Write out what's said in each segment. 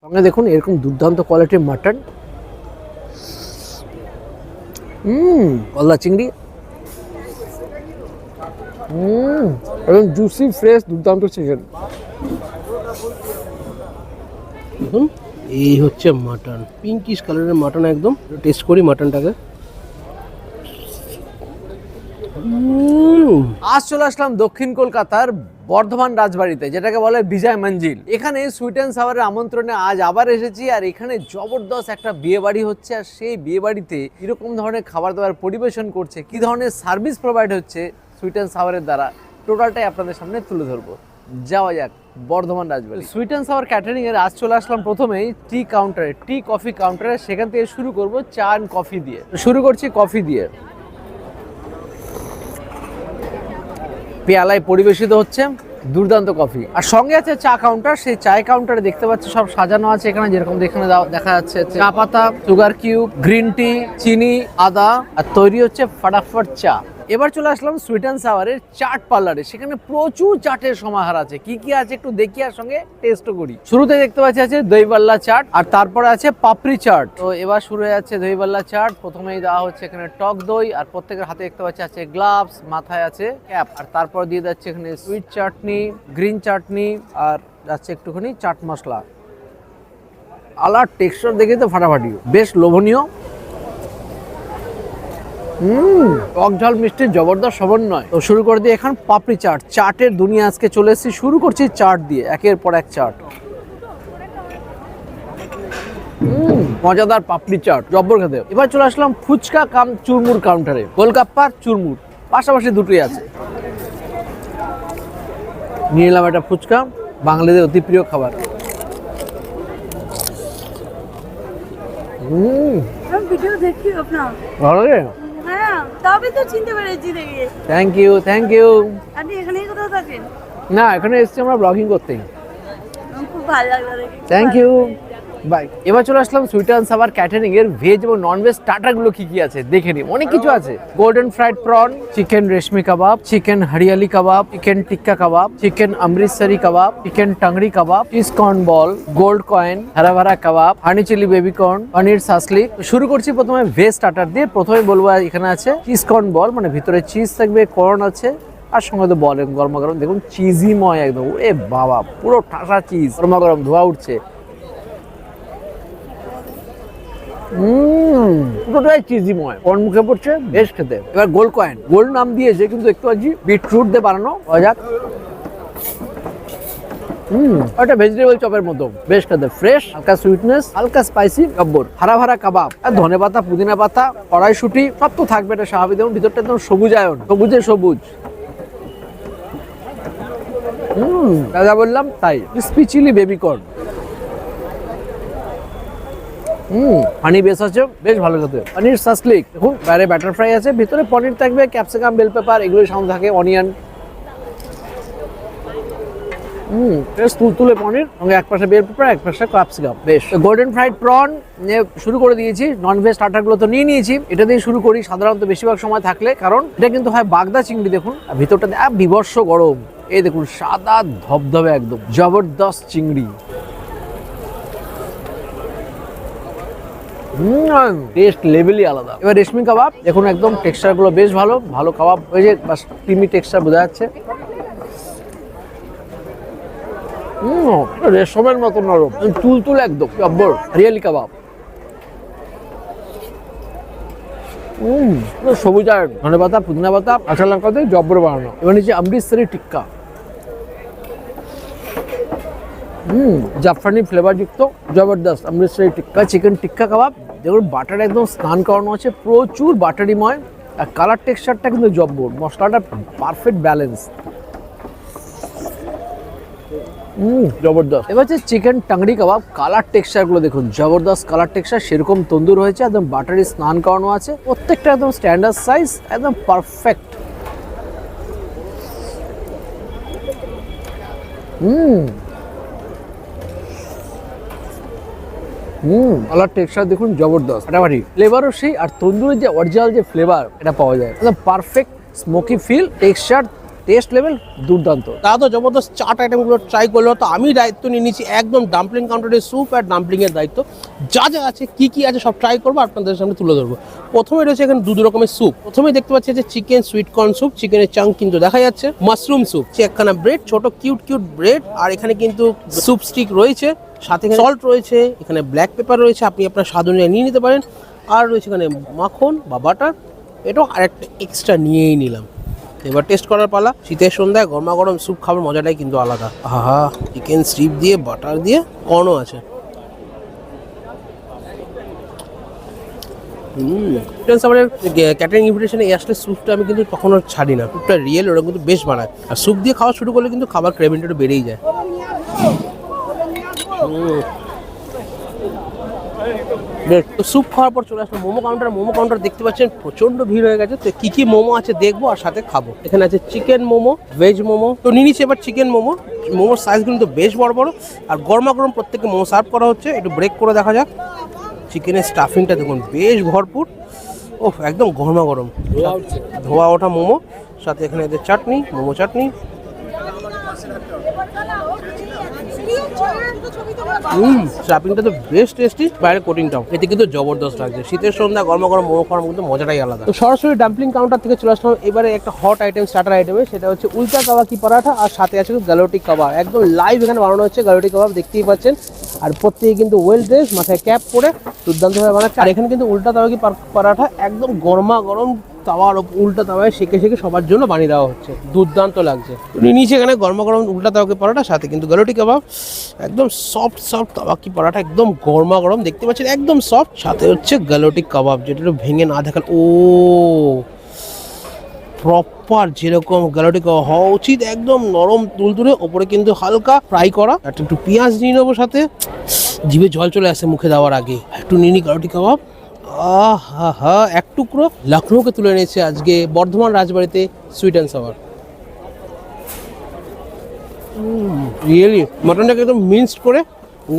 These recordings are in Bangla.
সঙ্গে দেখুন এরকম দুর্দান্ত কোয়ালিটির মাটন, গলদা চিংড়ি, একদম জুসি ফ্রেশ দুর্দান্ত চিকেন। দেখুন এই হচ্ছে মাটন, পিঙ্কিশ কালারের মাটন, একদম টেস্ট করি মাটনটাকে। আজ চলে আসলাম দক্ষিণ কলকাতার বর্ধমান রাজবাড়িতে, যেটাকে বলে বিজয় মঞ্জিল। এখানে সুইট অ্যান্ড সাওয়ারের আমন্ত্রণে আজ আবার এসেছি, আর এখানে জবরদস্ত একটা বিয়ে বাড়ি হচ্ছে। আর সেই বিয়ে বাড়িতে কিরকম ধরনের খাবার দাবার পরিবেশন করছে, কি ধরনের সার্ভিস প্রোভাইড হচ্ছে সুইট অ্যান্ড সাওয়ারের দ্বারা, টোটালটাই আপনাদের সামনে তুলে ধরবো। যাওয়া যাক বর্ধমান রাজবাড়ি। সুইট অ্যান্ড সাওয়ার ক্যাটারিং এর আজ চলে আসলাম প্রথমেই টি কাউন্টারে, টি কফি কাউন্টারে। সেখান থেকে শুরু করব চা এন্ড কফি দিয়ে। শুরু করছি কফি দিয়ে। পেয়ালায় পরিবেশিত হচ্ছে দুর্দান্ত কফি, আর সঙ্গে আছে চা কাউন্টার। সেই চায় কাউন্টারে দেখতে পাচ্ছি সব সাজানো আছে এখানে, যেরকম এখানে দেখা যাচ্ছে চা পাতা, সুগার কিউব, গ্রিন টি, চিনি, আদা, আর তৈরি হচ্ছে ফটাফট চা। এবার চলে আসলাম সুইট অ্যান্ড সাওয়ারের চাট পার্লারে। সেখানে প্রচুর চাটের সমাহার আছে, কি কি আছে একটু দেখি আর সঙ্গে টেস্টও করি। শুরুতে দেখতে পাচ্ছি আছে দই বাল্লা চাট, আর তারপরে আছে পাপড়ি চাট। তো এবার শুরু হয়ে যাচ্ছে দই বাল্লা চাট। প্রথমেই দেওয়া হচ্ছে এখানে টক দই, আর প্রত্যেকের হাতে দেখতে পাচ্ছি আছে গ্লাভস, মাথায় আছে ক্যাপ, আর তারপর দিয়ে যাচ্ছে এখানে সুইট চাটনি, গ্রিন চাটনি, আর যাচ্ছে একটুখানি চাট মশলা। আলার টেক্সচার দেখে তো ফাটাফাটি, বেশ লোভনীয়। টক ঝাল মিষ্টির জবরদস্ত সমন্বয়। তো শুরু করে দিয়ে এখন পাপড়ি চাট। চাটের দুনিয়া আজকে চলে এসেছি, শুরু করছি চাট দিয়ে, একের পর এক চাট। মজাদার পাপড়ি চাট, জব্বর খেতে। এবার চলে আসলাম ফুচকা কাম চুরমুর কাউন্টারে। গোলগাপ্পা, চুরমুর পাশাপাশি দুটোই আছে। নিয়ে এলাম একটা ফুচকা, বাঙালিদের অতি প্রিয় খাবার। ভিডিও দেখি আপনার ভালো লাগে? হ্যাঁ, তবে তো চিনতে পেরেছি দেখে। Thank you, thank you. আপনি এখানেই কোথাও থাকেন? না, এখানে এসেছি আমরা ব্লগিং করতে। আমার খুব ভালো লাগলো দেখে। Thank you, bye. এবার চলে আসলাম সুইট অ্যান্ড সাওয়ার ক্যাটারিং এর ভেজ এবং নন ভেজ স্টার্টার গুলো কি কি আছে দেখে নিই। অনেক কিছু আছে। গোল্ডেন ফ্রাইড প্রন, চিকেন রেশমি কাবাব, চিকেন হরিয়ালি কাবাব, চিকেন টিক্কা কাবাব, চিকেন অমৃতসরি কাবাব, চিকেন টাংরি কাবাব, cheese corn ball, gold coin, হারা ভারা কাবাব, হানি চিলি বেবি কর্ন, পনির সাসলি। শুরু করছি প্রথমে ভেজ স্টার্টার দিয়ে। প্রথমে বলবো এখানে আছে চিজ কর্ন বল, মানে ভিতরে চিজ থাকবে, কর্ন আছে, আর সঙ্গে তো বল গরম গরম। দেখুন চিজিময় একদম, এ বাবা পুরো ঠাসা চিজ, গরম গরম ধোয়া উঠছে। পুরোটাই চিজিময়, কর্ন মুখে পড়ছে, বেশ খেতে। এবার গোল্ড কয়েন, গোল্ড নাম দিয়েছে কিন্তু দেখতে পাচ্ছি বিটরুট দিয়ে বানানো। যাক, একটা ভেজিটেবল চপের মতো, বেশ খেতে, ফ্রেশ, হালকা সুইটনেস, হালকা স্পাইসি, জব্বর। হারা ভারা কাবাব, আর ধনে পাতা, পুদিনা পাতা, কড়াইশুঁটি সব তো থাকবে, এটা স্বাভাবিক। দেখুন ভিতরটা একদম সবুজায়ন, সবুজে সবুজ। যা বললাম তাই। ক্রিসপি চিলি বেবি কর্ন, পানি বেশ আছে, বেশ ভালো খেতে। পনির সাসলিক, দেখুন বাইরে ব্যাটার ফ্রাই আছে, ভিতরে পনির থাকবে, ক্যাপসিকাম, বেল পেপার, এগুলো সামনে থাকে, অনিয়ন। বেশ তুলতুলে পনির, সঙ্গে এক পাশে বেল পেপার, এক পাশে ক্যাপসিকাম, বেশ। গোল্ডেন ফ্রাইড প্রন নিয়ে শুরু করে দিয়েছি। নন ভেজ স্টার্টার গুলো তো নিয়ে নিয়েছি, এটা দিয়ে শুরু করি সাধারণত বেশিরভাগ সময় থাকলে, কারণ এটা কিন্তু হয় বাগদা চিংড়ি। দেখুন ভিতরটা বিভৎস গরম, এই দেখুন সাদা ধবধবে একদম জবরদস্ত চিংড়ি। টেস্ট লেভেলই আলাদা। এবার রেশমি কাবাব, দেখুন একদম টেক্সচার গুলো বেশ ভালো, ভালো কাবাব হয়েছে, বাস ক্রিমি টেক্সচার বোঝা যাচ্ছে। রেশমের মতো নরম, তুলতুল একদম, জব্বর। হরিয়ালি কাবাব, সবুজ, আর ধনে পাতা, পুদিনা পাতা, কাঁচা লঙ্কা দিয়ে জব্বর বানানো। এবার নিচে অমৃতসরি টিক্কা, জাফরানি ফ্লেভার যুক্ত জবরদস্ত অমৃতসরি টিক্কা। চিকেন টিক্কা কাবাব, দেখুন বাটার একদম স্নান করানো আছে, প্রচুর বাটারিময়, আর কালার টেক্সচারটা কিন্তু জব্বর, মশলাটা পারফেক্ট ব্যালেন্স, জবরদস্ত। এবার হচ্ছে চিকেন টাংরি কাবাব, কালার টেক্সচার গুলো দেখুন জবরদস্ত কালার টেক্সচার, সেরকম তন্দুর হয়েছে, একদম বাটারি স্নান করানো আছে, প্রত্যেকটা একদম স্ট্যান্ডার্ড সাইজ, একদম পারফেক্ট। কালার টেক্সচার দেখুন জবরদস্ত, ফাটাফাটি। ফ্লেভারও সেই, আর তন্দুরের যে অরিজিনাল যে ফ্লেভার এটা পাওয়া যায়, একদম perfect smoky feel, texture taste level দুর্দান্ত। তা তো জবরদস্ত চাট আইটেমগুলো ট্রাই করলো, তো আমি দায়িত্ব নিয়ে নিচ্ছি একদম ডাম্পলিং কাউন্টারের স্যুপ আর ডাম্পলিংয়ের দায়িত্ব। যা যা আছে কি আছে সব ট্রাই করবো, আপনাদের সামনে তুলে ধরবো। প্রথমে রয়েছে এখানে দু রকমের স্যুপ। প্রথমে দেখতে পাচ্ছি যে চিকেন সুইট কর্ন স্যুপ, চিকেনের চাঙ্ক কিন্তু দেখা যাচ্ছে। মাশরুম স্যুপ, একখানা ব্রেড, ছোট কিউট ব্রেড, আর এখানে কিন্তু স্যুপ স্টিক রয়েছে, সাথে সল্ট রয়েছে, এখানে ব্ল্যাক পেপার রয়েছে, আপনি আপনার স্বাদ অনুযায়ী নিয়ে নিতে পারেন। আর রয়েছে এখানে মাখন বা বাটার, এটাও আরেকটা এক্সট্রা নিয়েই নিলাম। এবার টেস্ট করার পালা। শীতের সন্ধ্যায় গরমা গরম স্যুপ খাবার মজাটাই কিন্তু আলাদা। আহা, চিকেন স্ট্রিপ দিয়ে বাটার দিয়ে কর্নও আছে। ক্যাটারিং ইনভিটেশনে আসলে স্যুপটা আমি কিন্তু কখনো ছাড়ি না। স্যুপটা রিয়েল, ওরা কিন্তু বেশ বানায়। আর স্যুপ দিয়ে খাওয়া শুরু করলে কিন্তু খাবার ক্রেভিংটা একটু বেড়েই যায়। তো স্যুপ খাওয়ার পর চলে আসলো মোমো কাউন্টার। মোমো কাউন্টার দেখতে পাচ্ছেন প্রচন্ড ভিড় হয়ে গেছে। তো কি মোমো আছে দেখবো আর সাথে খাবো। এখানে আছে চিকেন মোমো, ভেজ মোমো। তো নিয়ে নিচ্ছি এবার চিকেন মোমো। মোমোর সাইজ কিন্তু বেশ বড় আর গরমা গরম প্রত্যেককে মোমো সার্ভ করা হচ্ছে। একটু ব্রেক করে দেখা যাক। চিকেনের স্টাফিংটা দেখুন বেশ ভরপুর। ওহ, একদম গরমা গরম ধোয়া ওঠা মোমো, সাথে এখানে এদের চাটনি, মোমো চাটনি। স্টাফিংটা তো বেশ টেস্টি, বাইরে কোটিংটাও এতে কিন্তু জবরদস্ত লাগছে। শীতের সন্ধ্যা গরমা গরম মোমো খাওয়ার কিন্তু মজাটাই আলাদা। তো সরাসরি ডাম্পলিং কাউন্টার থেকে চলে আসলাম এবারে একটা হট আইটেম, স্টার্টার আইটেমে। সেটা হচ্ছে উল্টা কাবাকি পরাঠা, আর সাথে আছে গালোটি কাবাব। একদম লাইভ এখানে বানানো হচ্ছে গালোটি কাবাব, দেখতেই পাচ্ছেন। আর প্রত্যেকে কিন্তু ওয়েল ড্রেস, মাথায় ক্যাপ পরে দুর্দান্তভাবে বানাচ্ছে। আর এখানে কিন্তু উল্টা কাবাকি পরাঠা একদম গরমা গরম তাওয়ার উল্টা তাওয়ায় সেকে সবার জন্য বানিয়ে দেওয়া হচ্ছে। দুর্দান্ত লাগছে। নিচে এখানে গরমা গরম উল্টা তাওয়াকি পরাঠা, সাথে কিন্তু গালোটি কাবাব, একদম সফট তাওয়াকি পরাঠা, একদম গরমা গরম দেখতে পাচ্ছেন, একদম সফট। সাথে হচ্ছে গালোটি কাবাব, যেটা ভেঙে না দেখাল। ও প্রপার যেরকম গালোটি কাবাব হওয়া উচিত, একদম নরম তুলতুলে, ওপরে কিন্তু হালকা ফ্রাই করা। একটু পেঁয়াজ নিয়ে নেবো সাথে, জিভে জল চলে আসে মুখে দেওয়ার আগে। একটু নিয়ে নি গালোটি কাবাব। আহা, এক টুকরো লখনৌকে তুলে এনেছে আজকে বর্ধমান রাজবাড়িতে সুইট অ্যান্ড সাওয়ার। রিয়েলি মটনটাকে একদম মিক্সড করে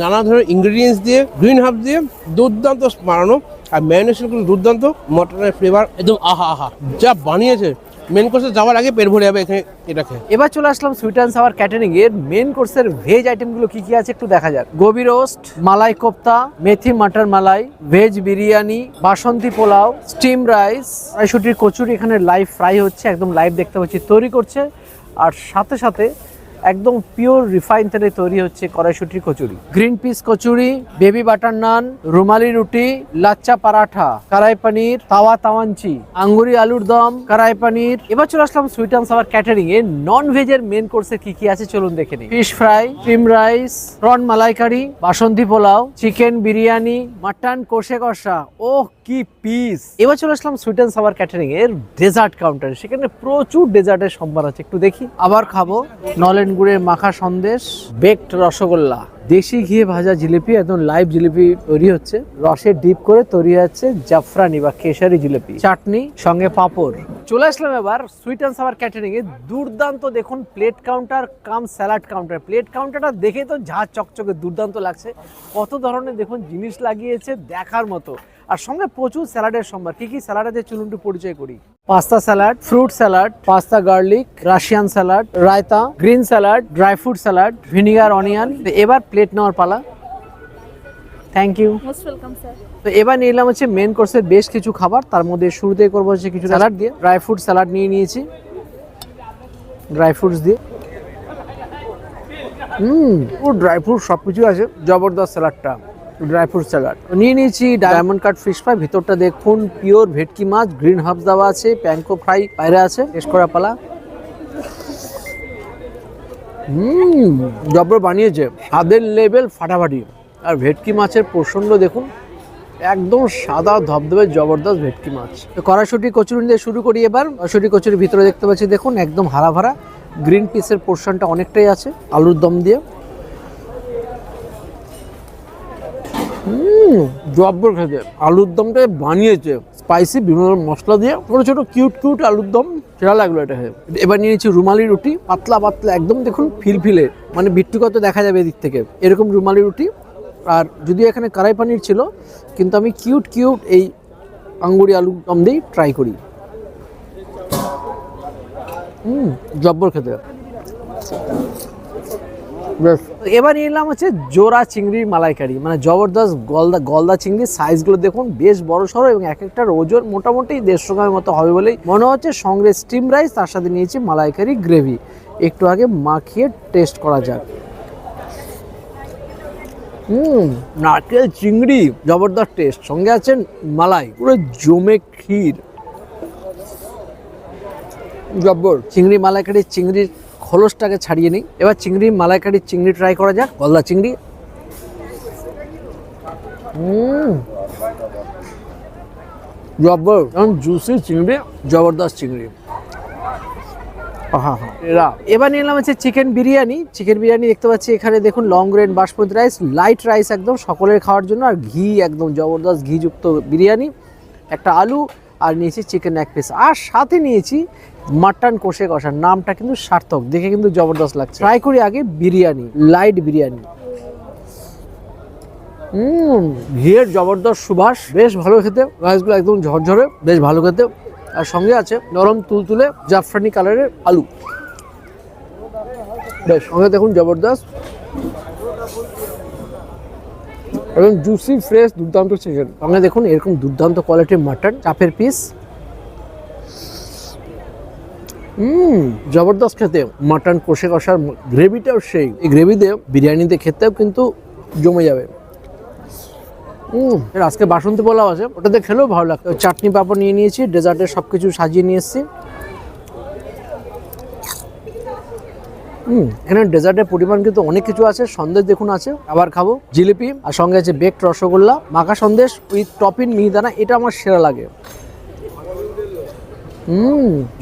নানা ধরনের ইনগ্রেডিয়েন্টস দিয়ে, গ্রিন হার্ব দিয়ে দুর্দান্ত বানানো। আর ম্যারিনেশন কিন্তু দুর্দান্ত, মটনের ফ্লেভার একদম আহা যা বানিয়েছে। মেন কোর্সে যাওয়ার আগে পেট ভরে যাবে এখানে এটা খেয়ে। এবার চলে আসলাম সুইট অ্যান্ড সাওয়ার ক্যাটারিং এর মেন কোর্সের ভেজ আইটেমগুলো কি আছে একটু দেখা যাক। গোবি রোস্ট, মালাই কোপ্তা, মেথি মাটার মালাই, ভেজ বিরিয়ানি, বাসন্তী পোলাও, স্টিম রাইস, কড়াইশুটির কচুরি এখানে লাইভ ফ্রাই হচ্ছে, একদম লাইভ দেখতে পাচ্ছি তৈরি করছে। আর সাথে একদম পিওর রিফাইন তেলে তৈরি হচ্ছে কড়াইশুটির kachori, green peas kachori, baby butter naan, rumali roti, lachha paratha, কড়াই পনির, তাওয়া তাওয়াঞ্চি, আঙ্গুরি আলুর দম, কড়াই পনির। এবার চলে আসলাম সুইট অ্যান্ড সাওয়ার ক্যাটারিং এ নন ভেজের মেন কোর্সে কি আছে চলুন দেখে নিই। Fish fry, steam rice, prawn malaikari, basanti pulao, chicken biryani, mutton কষে কষা। ওহ কি পিস। এবার চলে আসলাম সুইট অ্যান্ড সাওয়ার ক্যাটারিং এর ডেজার্ট কাউন্টারে। সেখানে প্রচুর ডেজার্টের সম্ভার আছে, একটু দেখি। আবার খাবো নলেন গুড়ের মাখা সন্দেশ, বেকড রসগোল্লা, দেশি ঘিয়ে ভাজা জিলিপি, একদম লাইভ জিলিপি তৈরি হচ্ছে, রসে ডিপ করে তৈরি হচ্ছে জাফরানি বা কেশারি জিলিপি, চাটনি সঙ্গে পাঁপড়। চলে আসলাম এবার সুইট অ্যান্ড সাওয়ার ক্যাটারিং এ দুর্দান্ত দেখুন প্লেট কাউন্টার কাম স্যালাড কাউন্টার। প্লেট কাউন্টারটা দেখে তো ঝাঁ চকচকে দুর্দান্ত লাগছে। কত ধরনের দেখুন জিনিস লাগিয়েছে দেখার মতো, আর সঙ্গে প্রচুর স্যালাডের সম্ভার। কি স্যালাড আছে চলুন একটু পরিচয় করি। Pasta salad, fruit salad, pasta garlic, Russian salad, raita, green salad, dry fruit salad, vinegar onion. এবার প্লেট নেওয়ার পালা। Thank you, most welcome sir. তো এবার নিলাম হচ্ছে মেন কোর্সের বেশ কিছু খাবার। তার মধ্যে শুরুতেই করবো হচ্ছে কিছু স্যালাড দিয়ে। ড্রাই ফ্রুট স্যালাড নিয়েছি, ড্রাই ফ্রুটস দিয়ে। ড্রাই ফ্রুট সবকিছু আছে, জবরদস্ত স্যালাডটা। ড্রাই ফ্রুট স্যালাড নিয়ে নিয়েছি। ডায়মন্ড কাট ফিশ ফ্রাই, ভিতরটা দেখুন পিওর ভেটকি মাছ, গ্রিন হার্বস দেওয়া আছে, প্যানকো ফ্রাই বাইরে আছে। টেস্ট করা পালা। জবর বানিয়েছে, স্বাদের লেভেল ফাটাফাটি। আর ভেটকি মাছের প্রচন্ড দেখুন, একদম সাদা ধবধবে জবরদস্ত ভেটকি মাছ। কড়াইশুটি কচুরি দিয়ে শুরু করি এবার। কড়াইশুটি কচুরির ভিতরে দেখতে পাচ্ছি দেখুন একদম হারা ভরা, গ্রিন পিসের পোর্শনটা অনেকটাই আছে, আলুর দম দিয়ে। জব্বর খেতে, আলুর দমটা বানিয়েছে স্পাইসি বিভিন্ন মশলা দিয়ে, ছোট ছোট কিউট আলুর দম, সেটা লাগলো এটা। এবার নিয়ে নিচ্ছি রুমালি রুটি, পাতলা একদম দেখুন ফিলফিলে, মানে বিট্টুকত দেখা যাবে এদিক থেকে এরকম রুমালি রুটি। আর যদিও এখানে কড়াই পনির ছিল, কিন্তু আমি কিউট এই আঙ্গুরি আলুর দম দিয়েই ট্রাই করি। জব্বর খেতে। বেশ, এবার নিয়ে এলাম হচ্ছে জোড়া চিংড়ির মালাইকারি, মানে জবরদস্ত গলদা চিংড়ির সাইজগুলো দেখুন বেশ বড় সড়ো এবং এক একটার ওজন মোটামুটি 150 গ্রামের মতো হবে বলেই মনে হচ্ছে। সঙ্গে স্টিম রাইস, তার সাথে নিয়েছি মালাইকারি গ্রেভি। একটু আগে মাখিয়ে টেস্ট করা যাক। নারকেল চিংড়ি জবরদস্ত টেস্ট, সঙ্গে আছেন মালাই, পুরো জমে ক্ষীর। জব্বর। চিংড়ি মালাইকারি, চিংড়ির খোলসটাকে ছাড়িয়ে নিই। এবার চিংড়ি মালাইকারি চিংড়ি ট্রাই করা যাক, গলদা চিংড়ি। জব্বর, জুসি চিংড়ি, জবরদস্ত চিংড়ি। এবার নিলাম হচ্ছে চিকেন বিরিয়ানি। চিকেন বিরিয়ানি দেখতে পাচ্ছি এখানে দেখুন, long grain basmati rice, light rice একদম সকলের খাওয়ার জন্য, আর ঘি একদম জবরদস্ত ঘিযুক্ত বিরিয়ানি, একটা আলু, আর নিয়েছি চিকেন এক পিস, আর সাথে নিয়েছি মাটন কষে কষা। নামটা কিন্তু সার্থক, দেখে কিন্তু জবরদস্ত লাগছে। ট্রাই করি আগে বিরিয়ানি, লাইট বিরিয়ানি। ঘিয়ের জবরদস্ত সুবাস, বেশ ভালো খেতে। রাইসগুলো একদম ঝরঝরে, বেশ ভালো খেতে। আর সঙ্গে আছে নরম তুলতুলে জাফরানি কালারের আলু, বেশ। সঙ্গে দেখুন জবরদস্ত এবং জুসি ফ্রেশ দুর্দান্ত চিকেন। সঙ্গে দেখুন এরকম দুর্দান্ত কোয়ালিটির মাটন, চাপের পিস। জবরদস্ত খেতে। মাটন কষে কষার গ্রেভিটাও সেই, এই গ্রেভি দিয়ে বিরিয়ানিতে খেতেও কিন্তু জমে যাবে। আজকে বাসন্তী পোলাও আছে, ওটাতে খেলেও ভালো লাগবে। চাটনি পাপড় নিয়ে নিয়েছি, ডেজার্টের সবকিছু সাজিয়ে নিয়ে এসেছি। এখানে ডেজার্টের পরিমাণ কিন্তু অনেক কিছু আছে। সন্দেশ দেখুন আছে, আবার খাবো জিলিপি, আর সঙ্গে আছে বেকড রসগোল্লা, মাখা সন্দেশ উইথ টপিং মিহিদানা, এটা আমার সেরা লাগে।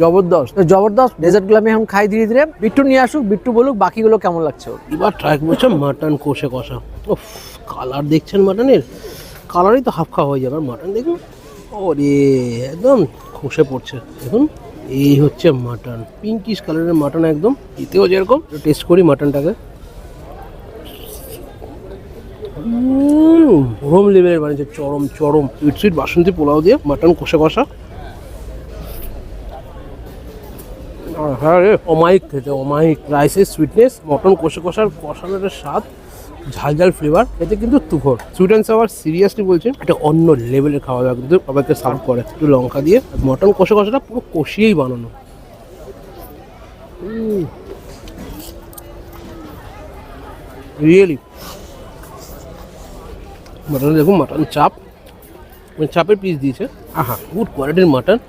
জবরদস্ত জবরদস্ত। ডেজার্টগুলো আমি এখন খাই ধীরে ধীরে। বিট্টু নিয়ে আসুক, বিট্টু বলুক বাকিগুলো কেমন লাগছে ওর। এবার ট্রাই করছে মাটন কষে কষা। উফ, কালার দেখছেন মাটনের, কালারই তো হাফ খাওয়া হয়ে যাবে। মাটন দেখুন, ওরে একদম খসে পড়ছে। দেখুন এই হচ্ছে মাটন, পিঙ্কিশ কালারের মাটন একদম, এতেও যেরকম। টেস্ট করি মাটনটাকে। চরম লেভেলের বানিয়েছে, চরম চরম সুইট বাসন্তী পোলাও দিয়ে মাটন কষে কষা। হ্যাঁ রে, অমায়িক খেতে, অমায়িক। রাইসের সুইটনেস, মটন কষে কষার কষানোর স্বাদ, ঝাল ঝাল ফ্লেভার, এতে কিন্তু তুখর। সুইট অ্যান্ড সাওয়ার সিরিয়াসলি বলছি, এটা অন্য লেভেলের খাওয়া দাওয়া কিন্তু সবাইকে সার্ভ করে। একটু লঙ্কা দিয়ে মটন কষে কষাটা পুরো কষিয়েই বানানো। রিয়েলি মাটন দেখুন, মাটন চাপ, চাপের পিস দিয়েছে। আহা, গুড কোয়ালিটির মাটন।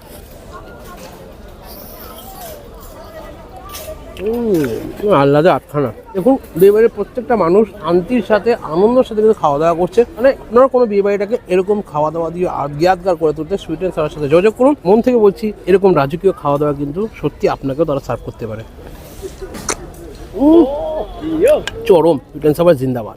আল্লাদা আটখানা। দেখুন বিয়ে বাড়ির প্রত্যেকটা মানুষ শান্তির সাথে আনন্দের সাথে কিন্তু খাওয়া দাওয়া করছে। মানে আপনারা কোনো বিয়ে বাড়িটাকে এরকম খাওয়া দাওয়া দিয়ে য়াদগার করে তুলতে সুইট অ্যান্ড সাওয়ার সাথে যোগাযোগ করুন। মন থেকে বলছি, এরকম রাজকীয় খাওয়া দাওয়া কিন্তু সত্যি আপনাকেও তারা সার্ভ করতে পারে। চরম সুইট অ্যান্ড সাওয়ার জিন্দাবাদ।